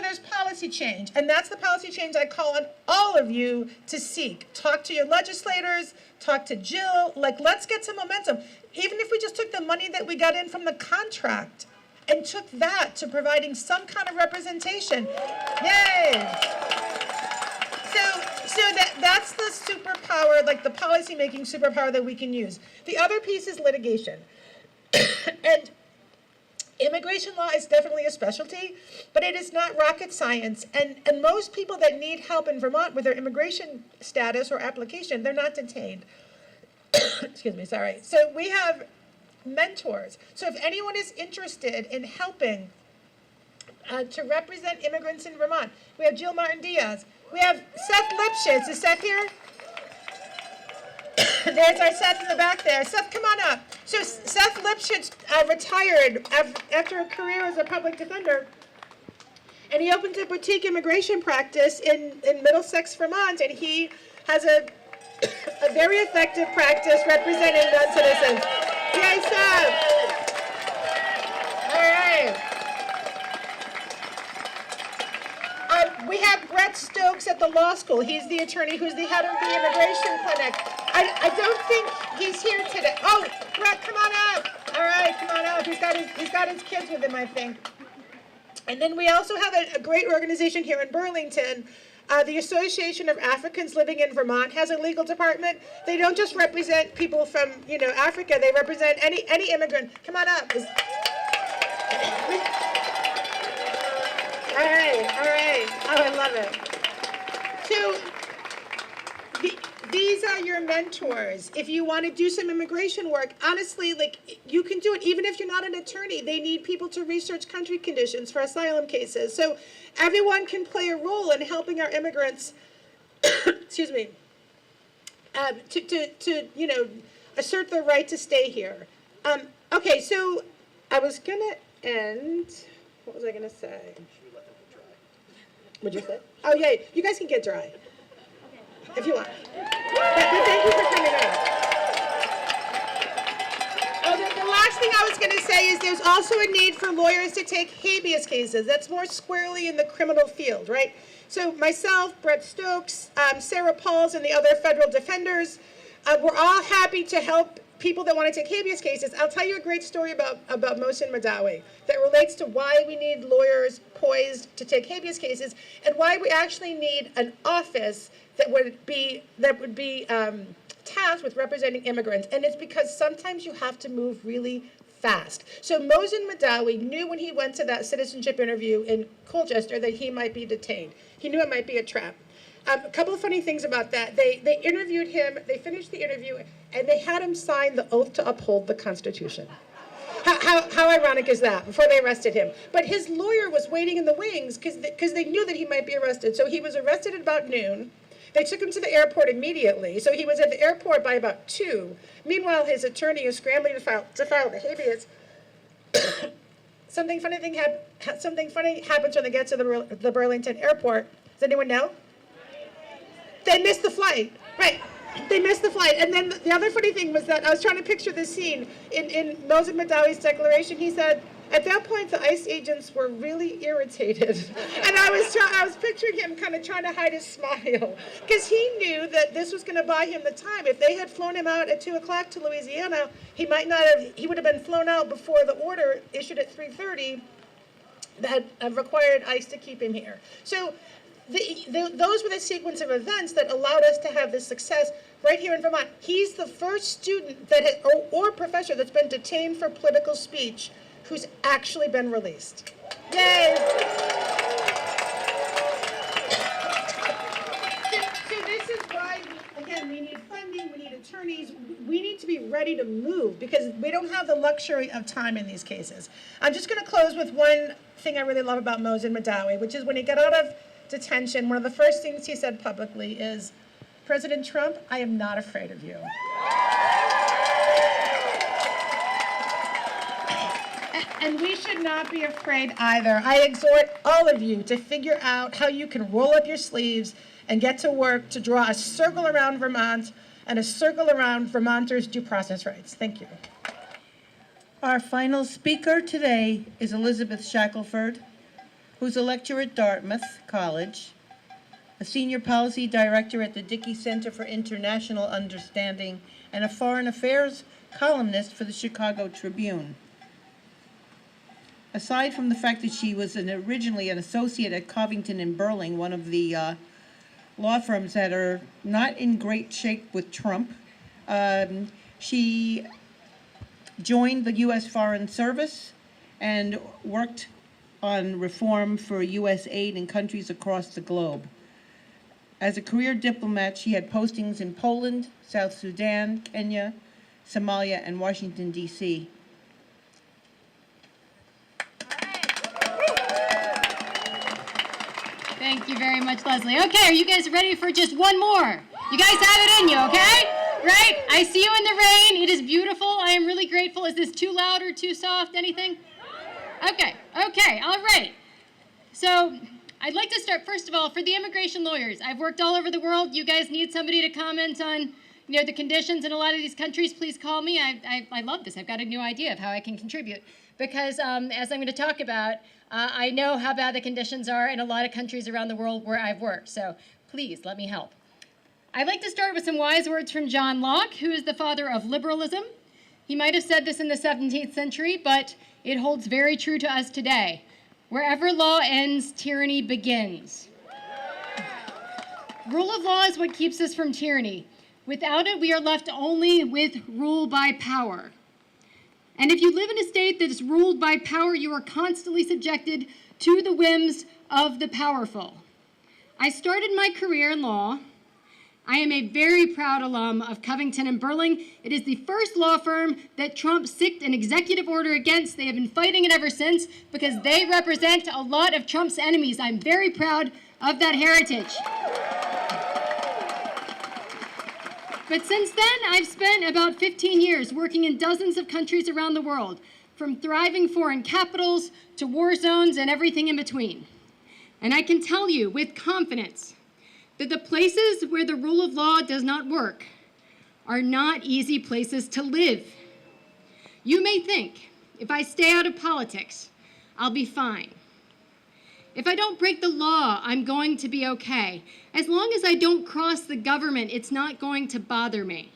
there's policy change, and that's the policy change I call on all of you to seek. Talk to your legislators, talk to Jill, let's get some momentum. Even if we just took the money that we got in from the contract and took that to providing some kind of representation. Yay! So that's the superpower, the policy-making superpower that we can use. The other piece is litigation. And immigration law is definitely a specialty, but it is not rocket science. And most people that need help in Vermont with their immigration status or application, they're not detained. Excuse me, sorry. So we have mentors. So if anyone is interested in helping to represent immigrants in Vermont, we have Jill Martin-Diaz. We have Seth Lipschitz. Is Seth here? There's our Seth in the back there. Seth, come on up. So Seth Lipschitz retired after a career as a public defender, and he opened a boutique immigration practice in Middlesex, Vermont, and he has a very effective practice representing non-citizens. Yay, Seth! All right. We have Brett Stokes at the law school. He's the attorney who's the head of the immigration clinic. I don't think he's here today. Oh, Brett, come on up. All right, come on up. He's got his kids with him, I think. And then we also have a great organization here in Burlington. The Association of Africans Living in Vermont has a legal department. They don't just represent people from, Africa. They represent any immigrant. Come on up. All right. Oh, I love it. So These are your mentors. If you want to do some immigration work, honestly, like, you can do it. Even if you're not an attorney, they need people to research country conditions for asylum cases. So everyone can play a role in helping our immigrants, excuse me, to you know, assert their right to stay here. Okay, so I was gonna end. What was I gonna say? What'd you say? Oh yeah, you guys can get dry if you want. But thank you for coming out. Oh, the last thing I was going to say is there's also a need for lawyers to take habeas cases. That's more squarely in the criminal field, right? So myself, Brett Stokes, Sarah Pauls, and the other federal defenders, we're all happy to help people that want to take habeas cases. I'll tell you a great story about Mohsen Madawi that relates to why we need lawyers poised to take habeas cases and why we actually need an office that would be tasked with representing immigrants. And it's because sometimes you have to move really fast. So Mohsen Madawi knew when he went to that citizenship interview in Colchester that he might be detained. He knew it might be a trap. A couple of funny things about that. They interviewed him, they finished the interview, and they had him sign the oath to uphold the Constitution. How ironic is that, before they arrested him? But his lawyer was waiting in the wings because they knew that he might be arrested. So he was arrested at about noon. They took him to the airport immediately. So he was at the airport by about 2. Meanwhile, his attorney is scrambling to file the habeas. Something funny happens when they get to the Burlington airport. Does anyone know? They missed the flight. Right. They missed the flight. And then the other funny thing was that I was trying to picture this scene. In Mohsen Madawi's declaration, he said, at that point, the ICE agents were really irritated. And I was picturing him kind of trying to hide his smile. Because he knew that this was going to buy him the time. If they had flown him out at 2 o'clock to Louisiana, he would have been flown out before the order issued at 3:30 that required ICE to keep him here. So those were the sequence of events that allowed us to have this success right here in Vermont. He's the first student that or professor that's been detained for political speech who's actually been released. Yay! So this is why, again, we need funding, we need attorneys, we need to be ready to move because we don't have the luxury of time in these cases. I'm just going to close with one thing I really love about Mohsen Madawi, which is when he got out of detention, one of the first things he said publicly is, President Trump, I am not afraid of you. And we should not be afraid either. I exhort all of you to figure out how you can roll up your sleeves and get to work to draw a circle around Vermont and a circle around Vermonters' due process rights. Thank you. Our final speaker today is Elizabeth Shackelford, who's a lecturer at Dartmouth College, a senior policy director at the Dickey Center for International Understanding, and a foreign affairs columnist for the Chicago Tribune. Aside from the fact that she was originally an associate at Covington and Burling, one of the law firms that are not in great shape with Trump, she joined the U.S. Foreign Service and worked on reform for U.S. aid in countries across the globe. As a career diplomat, she had postings in Poland, South Sudan, Kenya, Somalia, and Washington, D.C. Thank you very much, Leslie. Okay, are you guys ready for just one more? You guys have it in you, okay? Right? I see you in the rain. It is beautiful. I am really grateful. Is this too loud or too soft? Anything? Okay, all right. So I'd like to start, first of all, for the immigration lawyers. I've worked all over the world. You guys need somebody to comment on, the conditions in a lot of these countries. Please call me. I love this. I've got a new idea of how I can contribute. Because as I'm going to talk about, I know how bad the conditions are in a lot of countries around the world where I've worked. So please let me help. I'd like to start with some wise words from John Locke, who is the father of liberalism. He might have said this in the 17th century, but it holds very true to us today. Wherever law ends, tyranny begins. Rule of law is what keeps us from tyranny. Without it, we are left only with rule by power. And if you live in a state that is ruled by power, you are constantly subjected to the whims of the powerful. I started my career in law I am a very proud alum of Covington and Burling. It is the first law firm that Trump sicked an executive order against. They have been fighting it ever since because they represent a lot of Trump's enemies. I'm very proud of that heritage. But since then, I've spent about 15 years working in dozens of countries around the world, from thriving foreign capitals to war zones and everything in between. And I can tell you with confidence that the places where the rule of law does not work are not easy places to live. You may think, if I stay out of politics, I'll be fine. If I don't break the law, I'm going to be okay. As long as I don't cross the government, it's not going to bother me.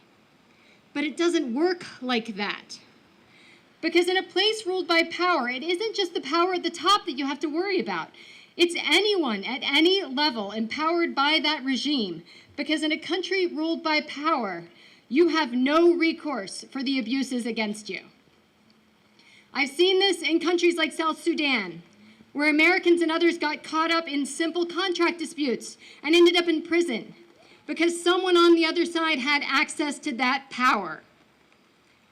But it doesn't work like that. Because in a place ruled by power, it isn't just the power at the top that you have to worry about. It's anyone at any level empowered by that regime, because in a country ruled by power, you have no recourse for the abuses against you. I've seen this in countries like South Sudan, where Americans and others got caught up in simple contract disputes and ended up in prison because someone on the other side had access to that power.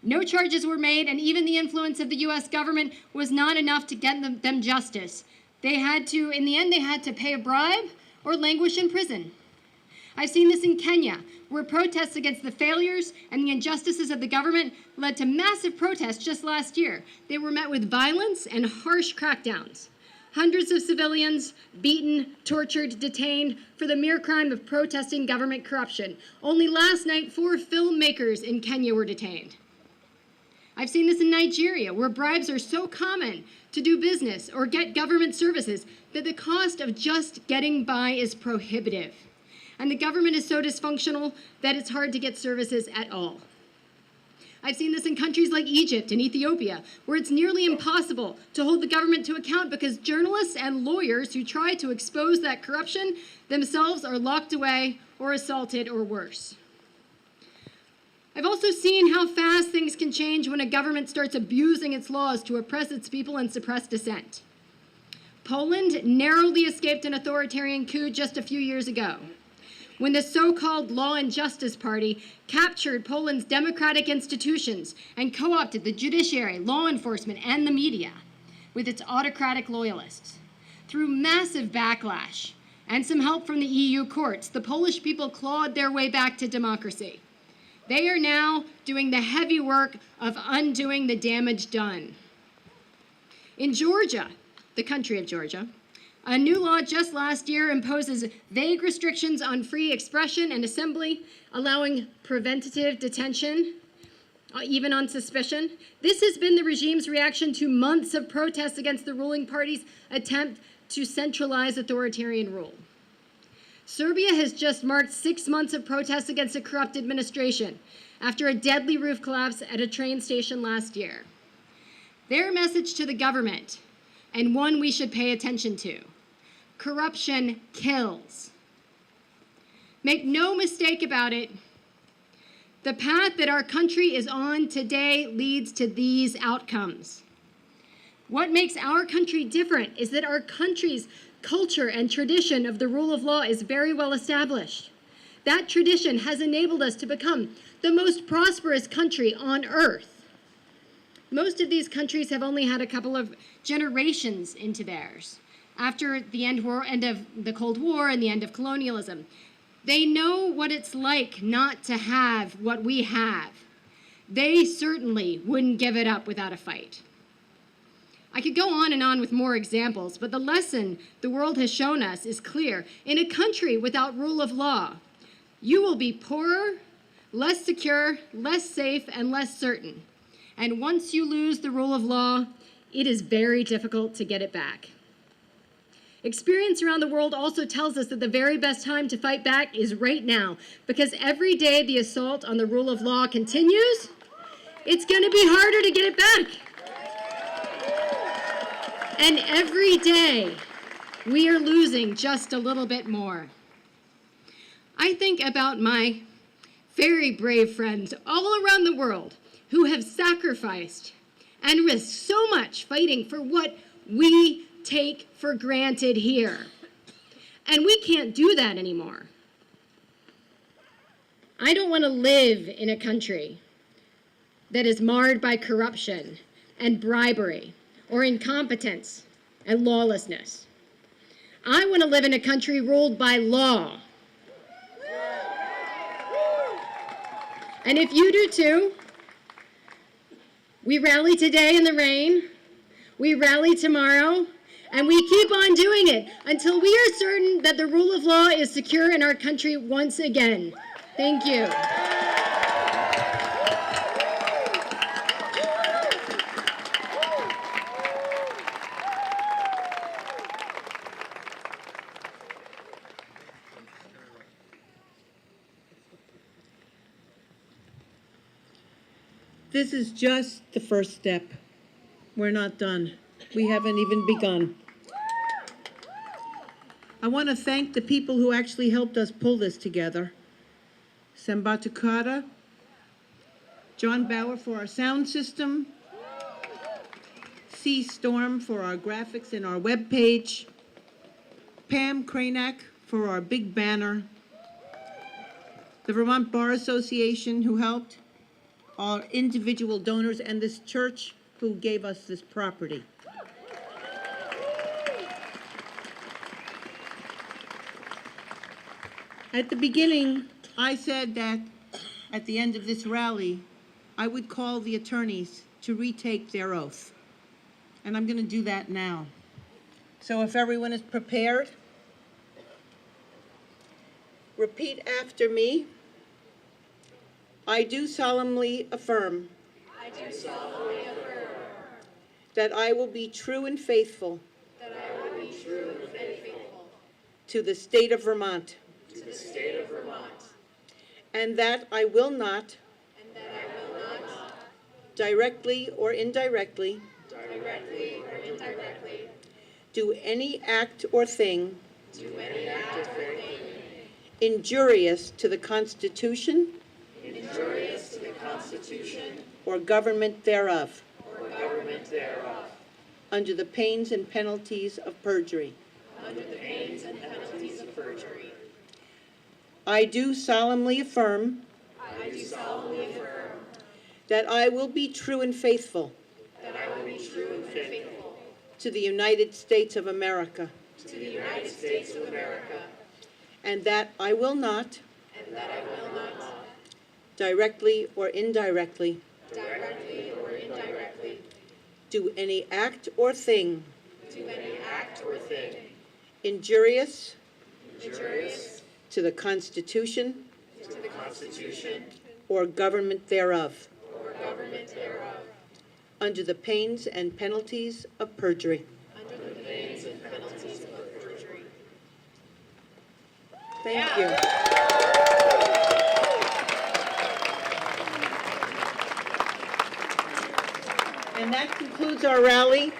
No charges were made, and even the influence of the US government was not enough to get them justice. In the end, they had to pay a bribe or languish in prison. I've seen this in Kenya, where protests against the failures and the injustices of the government led to massive protests just last year. They were met with violence and harsh crackdowns. Hundreds of civilians beaten, tortured, detained for the mere crime of protesting government corruption. Only last night, 4 filmmakers in Kenya were detained. I've seen this in Nigeria, where bribes are so common to do business or get government services that the cost of just getting by is prohibitive. And the government is so dysfunctional that it's hard to get services at all. I've seen this in countries like Egypt and Ethiopia, where it's nearly impossible to hold the government to account because journalists and lawyers who try to expose that corruption themselves are locked away or assaulted or worse. I've also seen how fast things can change when a government starts abusing its laws to oppress its people and suppress dissent. Poland narrowly escaped an authoritarian coup just a few years ago, when the so-called Law and Justice Party captured Poland's democratic institutions and co-opted the judiciary, law enforcement, and the media with its autocratic loyalists. Through massive backlash and some help from the EU courts, the Polish people clawed their way back to democracy. They are now doing the heavy work of undoing the damage done. In Georgia, the country of Georgia, a new law just last year imposes vague restrictions on free expression and assembly, allowing preventative detention, even on suspicion. This has been the regime's reaction to months of protests against the ruling party's attempt to centralize authoritarian rule. Serbia has just marked 6 months of protests against a corrupt administration after a deadly roof collapse at a train station last year. Their message to the government, and one we should pay attention to: corruption kills. Make no mistake about it, the path that our country is on today leads to these outcomes. What makes our country different is that our country's culture and tradition of the rule of law is very well established. That tradition has enabled us to become the most prosperous country on earth. Most of these countries have only had a couple of generations into theirs. After the end of the Cold War and the end of colonialism, they know what it's like not to have what we have. They certainly wouldn't give it up without a fight. I could go on and on with more examples, but the lesson the world has shown us is clear. In a country without rule of law, you will be poorer, less secure, less safe, and less certain. And once you lose the rule of law, it is very difficult to get it back. Experience around the world also tells us that the very best time to fight back is right now, because every day the assault on the rule of law continues, it's going to be harder to get it back. And every day, we are losing just a little bit more. I think about my very brave friends all around the world who have sacrificed and risked so much fighting for what we take for granted here. And we can't do that anymore. I don't want to live in a country that is marred by corruption and bribery or incompetence and lawlessness. I want to live in a country ruled by law. And if you do too, we rally today in the rain, we rally tomorrow, and we keep on doing it until we are certain that the rule of law is secure in our country once again. Thank you. This is just the first step. We're not done. We haven't even begun. I want to thank the people who actually helped us pull this together. Sambatukara, John Bauer for our sound system, C. Storm for our graphics and our webpage, Pam Kranak for our big banner, the Vermont Bar Association who helped, our individual donors, and this church who gave us this property. At the beginning, I said that at the end of this rally, I would call the attorneys to retake their oath. And I'm going to do that now. So if everyone is prepared, repeat after me. I do solemnly affirm. I do solemnly affirm. That I will be true and faithful. That I will be true and faithful. To the state of Vermont. To the state of Vermont. And that I will not. And that I will not. Directly or indirectly. Directly or indirectly. Do any act or thing. Do any act or thing. Injurious to the Constitution. Injurious to the Constitution. Or government thereof. Or government thereof. Under the pains and penalties of perjury. Under the pains and penalties of perjury. I do solemnly affirm. I do solemnly affirm. That I will be true and faithful. That I will be true and faithful. To the United States of America. To the United States of America. And that I will not. And that I will not. Directly or indirectly. Directly or indirectly. Do any act or thing. Do any act or thing. Injurious. Injurious. To the Constitution. To the Constitution. Or government thereof. Or government thereof. Under the pains and penalties of perjury. Under the pains and penalties of perjury. Thank you. And that concludes our rally.